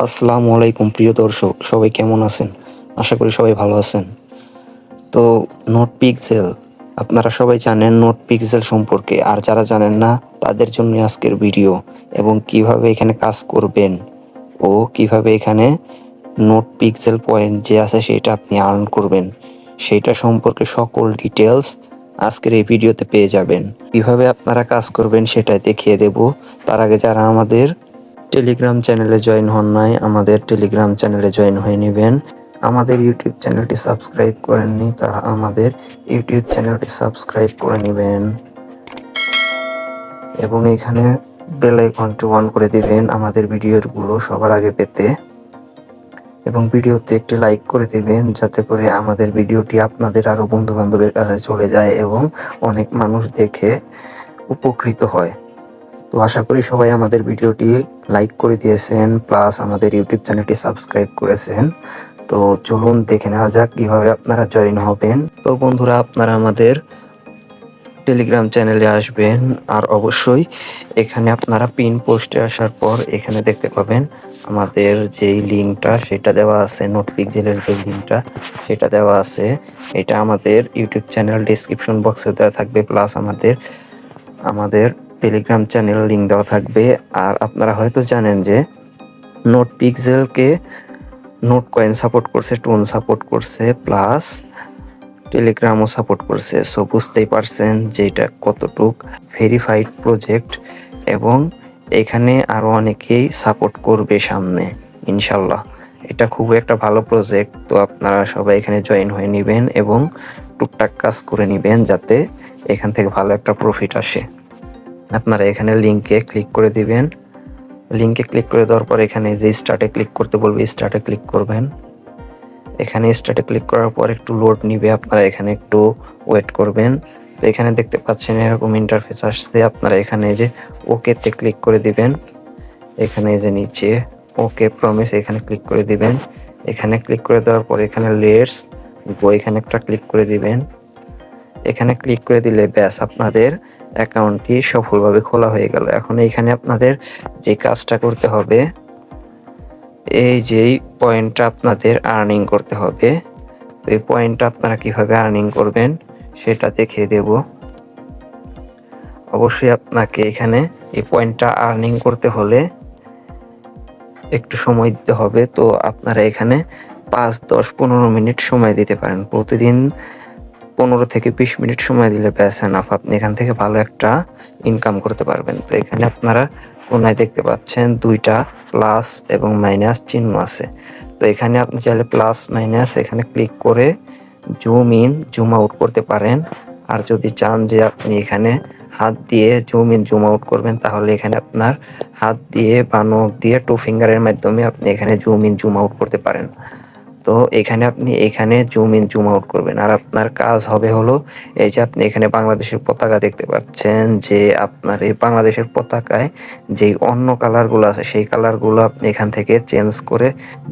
আসসালামু আলাইকুম প্রিয় দর্শক, সবাই কেমন আছেন? আশা করি সবাই ভালো আছেন। তো নোট পিক্সেল, আপনারা সবাই জানেন নোট পিক্সেল সম্পর্কে, আর যারা জানেন না তাদের জন্য আজকের ভিডিও। এবং কিভাবে এখানে কাজ করবেন ও কিভাবে এখানে নোট পিক্সেল পয়েন্ট যে আছে সেটা আপনি আর্ন করবেন, সেইটা সম্পর্কে সকল ডিটেলস আজকের এই ভিডিওতে পেয়ে যাবেন। কিভাবে আপনারা কাজ করবেন সেটাই দেখিয়ে দেব। তার আগে যারা আমাদের টেলিগ্রাম চ্যানেলে জয়েন হন নাই, আমাদের টেলিগ্রাম চ্যানেলে জয়েন হয়ে নেবেন। আমাদের ইউটিউব চ্যানেলটি সাবস্ক্রাইব করেননি, তারা আমাদের ইউটিউব চ্যানেলটি সাবস্ক্রাইব করে নেবেন এবং এখানে বেল আইকনটি অন করে দিবেন আমাদের ভিডিওগুলো সবার আগে পেতে। এবং ভিডিওতে একটি লাইক করে দিবেন যাতে করে আমাদের ভিডিওটি আপনাদের আরও বন্ধু বান্ধবের কাছে চলে যায় এবং অনেক মানুষ দেখে উপকৃত হয়। তো আশা করি সবাই আমাদের ভিডিওটি লাইক করে দিয়েছেন, প্লাস আমাদের ইউটিউব চ্যানেলটি সাবস্ক্রাইব করেছেন। তো চলুন দেখে নেওয়া যাক কীভাবে আপনারা জয়েন হবেন। তো বন্ধুরা, আপনারা আমাদের টেলিগ্রাম চ্যানেলে আসবেন, আর অবশ্যই এখানে আপনারা পিন পোস্টে আসার পর এখানে দেখতে পাবেন আমাদের যেই লিঙ্কটা সেটা দেওয়া আছে, নোট পিক্সেলের যে লিঙ্কটা সেটা দেওয়া আছে। এটা আমাদের ইউটিউব চ্যানেল ডিসক্রিপশন বক্সে দেওয়া থাকবে, প্লাস আমাদের টেলিগ্রাম চ্যানেল লিঙ্ক দেওয়া থাকবে। আর আপনারা হয়তো জানেন যে নোট পিক্সেলকে নোট কয়েন সাপোর্ট করছে, টোন সাপোর্ট করছে, প্লাস টেলিগ্রামও সাপোর্ট করছে। সো বুঝতেই পারছেন যে এটা কতটুক ভেরিফাইড প্রজেক্ট, এবং এখানে আরও অনেকেই সাপোর্ট করবে সামনে ইনশাল্লাহ। এটা খুব একটা ভালো প্রজেক্ট। তো আপনারা সবাই এখানে জয়েন হয়ে নেবেন এবং টুকটাক কাজ করে নেবেন যাতে এখান থেকে ভালো একটা প্রফিট আসে। আপনারা এখানে লিঙ্কে ক্লিক করে দিবেন। লিঙ্কে ক্লিক করে দেওয়ার পর এখানে যে স্টার্টে ক্লিক করতে বলবে, স্টার্টে ক্লিক করবেন। এখানে স্টার্টে ক্লিক করার পর একটু লোড নিবে, আপনারা এখানে একটু ওয়েট করবেন। তো এখানে দেখতে পাচ্ছেন এরকম ইন্টারফেস আসছে। আপনারা এখানে যে ওকেতে ক্লিক করে দিবেন। এখানে যে নিচে ওকে প্রমিস এখানে ক্লিক করে দিবেন। এখানে ক্লিক করে দেওয়ার পর এখানে লেটস গো এখানে একটা ক্লিক করে দিবেন। এখানে ক্লিক করে দিলে ব্যাস আপনাদের অ্যাকাউন্টটি সফলভাবে খোলা হয়ে গেল। এখন এইখানে আপনাদের যে কাজটা করতে হবে, এই যেই পয়েন্টটা আপনাদের আর্নিং করতে হবে। তো এই পয়েন্টটা আপনারা কিভাবে আর্নিং করবেন সেটা দেখিয়ে দেব। অবশ্যই আপনাকে এখানে এই পয়েন্টটা আর্নিং করতে হলে একটু সময় দিতে হবে। তো আপনারা এখানে 5, 10, 15 মিনিট সময় দিতে পারেন। প্রতিদিন 15 থেকে 20 মিনিট সময় দিলে ব্যাস এনাফ, আপনি এখান থেকে ভালো একটা ইনকাম করতে পারবেন। তো এখানে আপনারা কোনায় দেখতে পাচ্ছেন দুইটা প্লাস এবং মাইনাস চিহ্ন আছে। তো এখানে আপনি চাইলে প্লাস মাইনাস এখানে ক্লিক করে জুম ইন জুম আউট করতে পারেন। আর যদি চান যে আপনি এখানে হাত দিয়ে জুম ইন জুম আউট করবেন, তাহলে এখানে আপনার হাত দিয়ে বা নখ দিয়ে টু ফিঙ্গারের মাধ্যমে আপনি এখানে জুম ইন জুম আউট করতে পারেন। তো এখানে আপনি এখানে জুম ইন জুম আউট করবেন, আর আপনার কাজ হবে হলো এই যে আপনি এখানে বাংলাদেশের পতাকা দেখতে পাচ্ছেন, যে আপনার এই বাংলাদেশের পতাকায় যেই অন্য কালারগুলো আছে সেই কালারগুলো আপনি এখান থেকে চেঞ্জ করে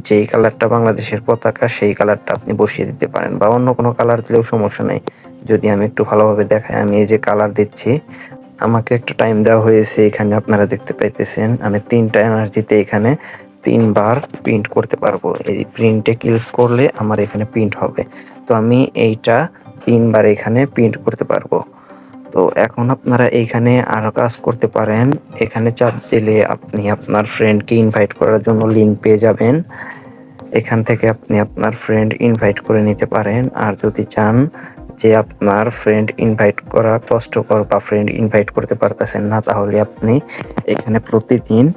যেই কালারটা বাংলাদেশের পতাকা সেই কালারটা আপনি বসিয়ে দিতে পারেন, বা অন্য কোনো কালার দিলেও সমস্যা নেই। যদি আমি একটু ভালোভাবে দেখাই, আমি এই যে কালার দিচ্ছি, আমাকে একটা টাইম দেওয়া হয়েছে। এখানে আপনারা দেখতে পাইতেছেন আমি 3টা এনার্জিতে এখানে 3বার প্রিন্ট করতে পারবো। এই প্রিন্টে ক্লিক করলে আমার এখানে প্রিন্ট হবে। তো আমি এইটা 3বার এখানে প্রিন্ট করতে পারবো। তো এখন আপনারা এইখানে আরো কাজ করতে পারেন। এখানে চাপ দিলে আপনি আপনার ফ্রেন্ডকে ইনভাইট করার জন্য লিঙ্ক পেয়ে যাবেন। এখান থেকে আপনি আপনার ফ্রেন্ড ইনভাইট করে নিতে পারেন। আর যদি চান যে আপনার ফ্রেন্ড ইনভাইট করা কষ্টকর বা ফ্রেন্ড ইনভাইট করতে পারতেছেন না, তাহলে আপনি এখানে প্রতিদিন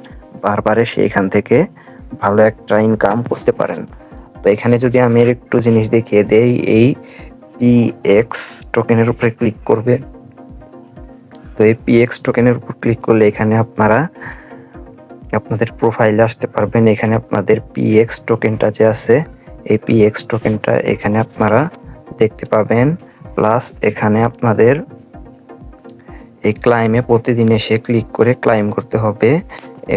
বারবার এসে এখান থেকে ভালো একটা ইনকাম করতে পারেন। তো এখানে যদি আমি একটু জিনিস দেখিয়ে দেই, এই PX টোকেনের উপরে ক্লিক করবে। তো এই PX টোকেনের উপর ক্লিক করলে এখানে আপনারা আপনাদের প্রোফাইলে আসতে পারবেন। এখানে আপনাদের PX টোকেনটা যে আছে, এই PX টোকেনটা এখানে আপনারা দেখতে পাবেন। প্লাস এখানে আপনাদের এই ক্লাইমে প্রতিদিন এসে ক্লিক করে ক্লাইম করতে হবে,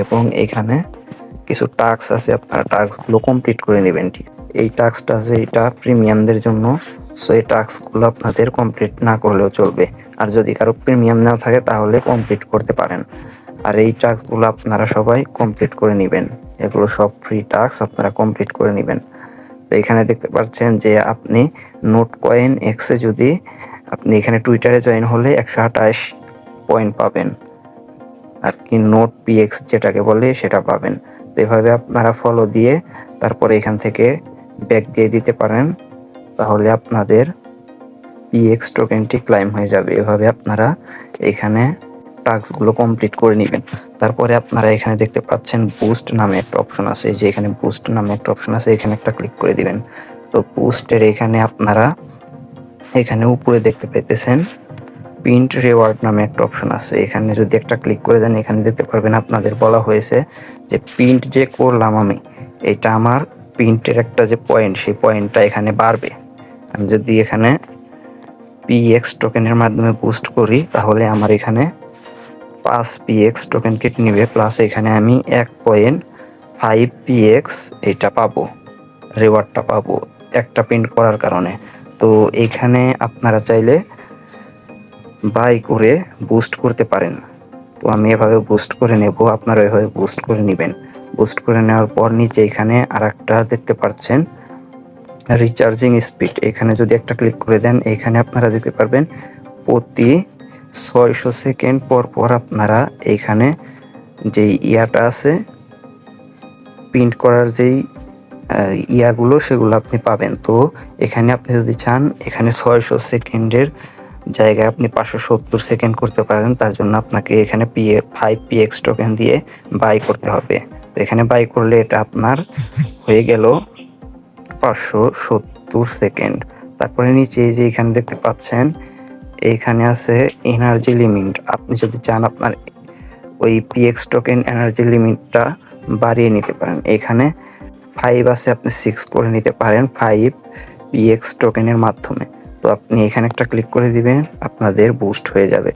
এবং এখানে কিছু টাস্ক আছে, আপনারা টাস্কগুলো কমপ্লিট করে নেবেন। ঠিক এই টাস্কটা যে এটা প্রিমিয়ামদের জন্য, সো এই টাস্কগুলো আপনাদের কমপ্লিট না করলেও চলবে। আর যদি কারো প্রিমিয়াম না থাকে তাহলে কমপ্লিট করতে পারেন। আর এই টাস্কগুলো আপনারা সবাই কমপ্লিট করে নেবেন। এগুলো সব ফ্রি টাস্ক আপনারা কমপ্লিট করে নেবেন। তো এখানে দেখতে পাচ্ছেন যে আপনি নোট কয়েন এক্সে যদি আপনি এখানে টুইটারে জয়েন হলে 128 পয়েন্ট পাবেন, আর কি নোট পিএক্স যেটাকে বলে সেটা পাবেন। তো এভাবে আপনারা ফলো দিয়ে তারপরে এখান থেকে ব্যাক দিয়ে দিতে পারেন, তাহলে আপনাদের পিএক্স টোকেনটি ক্লাইম হয়ে যাবে। এভাবে আপনারা এখানে টাস্কগুলো কমপ্লিট করে নেবেন। তারপরে আপনারা এখানে দেখতে পাচ্ছেন বুস্ট নামে একটা অপশন আছে, যে এখানে বুস্ট নামে একটা অপশন আছে, এখানে একটা ক্লিক করে দিবেন। তো বুস্টের এখানে আপনারা এখানে উপরে দেখতে পেতেছেন প্রিন্ট রিওয়ার্ড নামে একটা অপশন আছে, এখানে যদি একটা ক্লিক করে দেন এখানে দেখতে পারবেন আপনাদের বলা হয়েছে যে প্রিন্ট যে করলাম আমি, এটা আমার প্রিন্টের একটা যে পয়েন্ট, সেই পয়েন্টটা এখানে বাড়বে। আমি যদি এখানে পিএক্স টোকেনের মাধ্যমে বুস্ট করি তাহলে আমার এখানে 5 পিএক্স টোকেন কেটে নেবে, প্লাস এখানে আমি 1.5 পিএক্স এটা পাবো, রিওয়ার্ডটা পাবো একটা প্রিন্ট করার কারণে। তো এখানে আপনারা চাইলে বাই করে বুস্ট করতে পারেন। তো আমি এভাবে বুস্ট করে নেব, আপনারা এভাবে বুস্ট করে নেবেন। বুস্ট করে নেওয়ার পর নিচে এখানে আর একটা দেখতে পাচ্ছেন রিচার্জিং স্পিড, এখানে যদি একটা ক্লিক করে দেন এখানে আপনারা দেখতে পারবেন প্রতি 600 সেকেন্ড পর পর আপনারা এখানে যেই ইয়াটা আছে প্রিন্ট করার যেই ইয়াগুলো সেগুলো আপনি পাবেন। তো এখানে আপনি যদি চান এখানে 600 সেকেন্ডের জায়গায় আপনি 570 সেকেন্ড করতে পারেন, তার জন্য আপনাকে এখানে 5 পিএক্স টোকেন দিয়ে বাই করতে হবে। তো এখানে বাই করলে এটা আপনার হয়ে গেল 570 সেকেন্ড। তারপরে নিচে যে এখানে দেখতে পাচ্ছেন এইখানে আছে এনার্জি লিমিট, আপনি যদি চান আপনার ওই পিএক্স টোকেন এনার্জি লিমিটটা বাড়িয়ে নিতে পারেন। এখানে 5 আছে, আপনি 6 করে নিতে পারেন 5 পিএক্স টোকেনের মাধ্যমে। তো আপনি এখানে একটা ক্লিক করে দিবেন, আপনাদের বুস্ট হয়ে যাবে।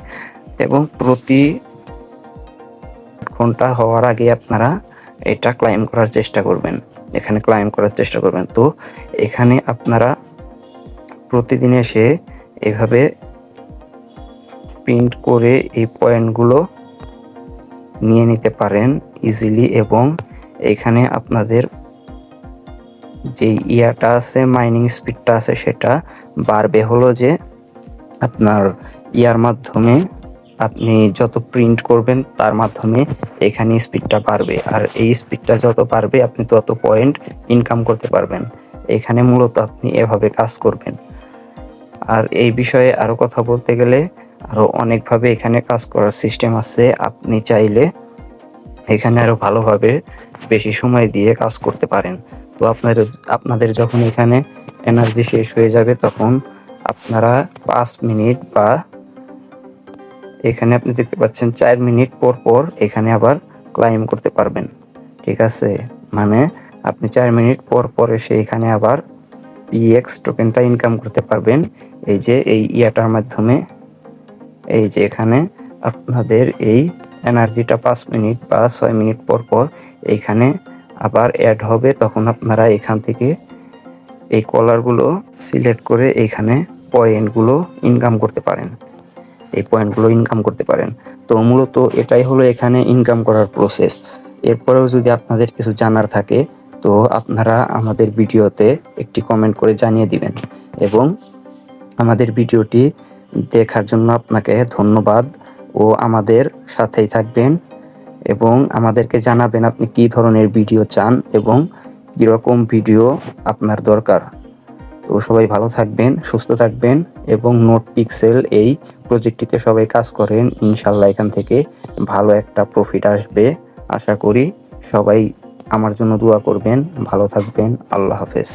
এবং প্রতি ঘন্টা হওয়ার আগে আপনারা এটা ক্লাইম করার চেষ্টা করবেন, এখানে ক্লাইম করার চেষ্টা করবেন। তো এখানে আপনারা প্রতিদিন এসে এভাবে প্রিন্ট করে এই পয়েন্টগুলো নিয়ে নিতে পারেন ইজিলি। এবং এখানে আপনাদের যে ইয়াটা আছে মাইনিং স্পিডটা আছে সেটা বাড়বে, হলো যে আপনার ইয়ার মাধ্যমে আপনি যত প্রিন্ট করবেন তার মাধ্যমে এখানে স্পিডটা বাড়বে, আর এই স্পিডটা যত বাড়বে আপনি তত পয়েন্ট ইনকাম করতে পারবেন। এখানে মূলত আপনি এভাবে কাজ করবেন। আর এই বিষয়ে আরও কথা বলতে গেলে আরও অনেকভাবে এখানে কাজ করার সিস্টেম আছে, আপনি চাইলে এখানে আরও ভালোভাবে বেশি সময় দিয়ে কাজ করতে পারেন। তো আপনাদের যখন এখানে এনার্জি শেষ হয়ে যাবে তখন আপনারা 5 মিনিট বা এখানে আপনি দেখতে পাচ্ছেন 4 মিনিট পর পর এখানে আবার ক্লাইম করতে পারবেন। ঠিক আছে, মানে আপনি 4 মিনিট পর পর এসে এখানে আবার পিএক্স টোকেনটা ইনকাম করতে পারবেন। এই যে এই ইয়াটার মাধ্যমে, এই যে এখানে আপনাদের এই এনার্জিটা 5 মিনিট বা 6 মিনিট পর পর এইখানে আবার অ্যাড হবে, তখন আপনারা এখান থেকে এই কলারগুলো সিলেক্ট করে এইখানে পয়েন্টগুলো ইনকাম করতে পারেন, এই পয়েন্টগুলো ইনকাম করতে পারেন। তো মূলত এটাই হলো এখানে ইনকাম করার প্রসেস। এরপরেও যদি আপনাদের কিছু জানার থাকে তো আপনারা আমাদের ভিডিওতে একটি কমেন্ট করে জানিয়ে দিবেন। এবং আমাদের ভিডিওটি দেখার জন্য আপনাকে ধন্যবাদ, ও আমাদের সাথেই থাকবেন এবং আমাদেরকে জানাবেন আপনি কী ধরনের ভিডিও চান এবং কীরকম ভিডিও আপনার দরকার। তো সবাই ভালো থাকবেন, সুস্থ থাকবেন এবং নোট পিক্সেল এই প্রজেক্টটিতে সবাই কাজ করেন। ইনশাল্লাহ এখান থেকে ভালো একটা প্রফিট আসবে আশা করি। সবাই আমার জন্য দোয়া করবেন। ভালো থাকবেন। আল্লাহ হাফেজ।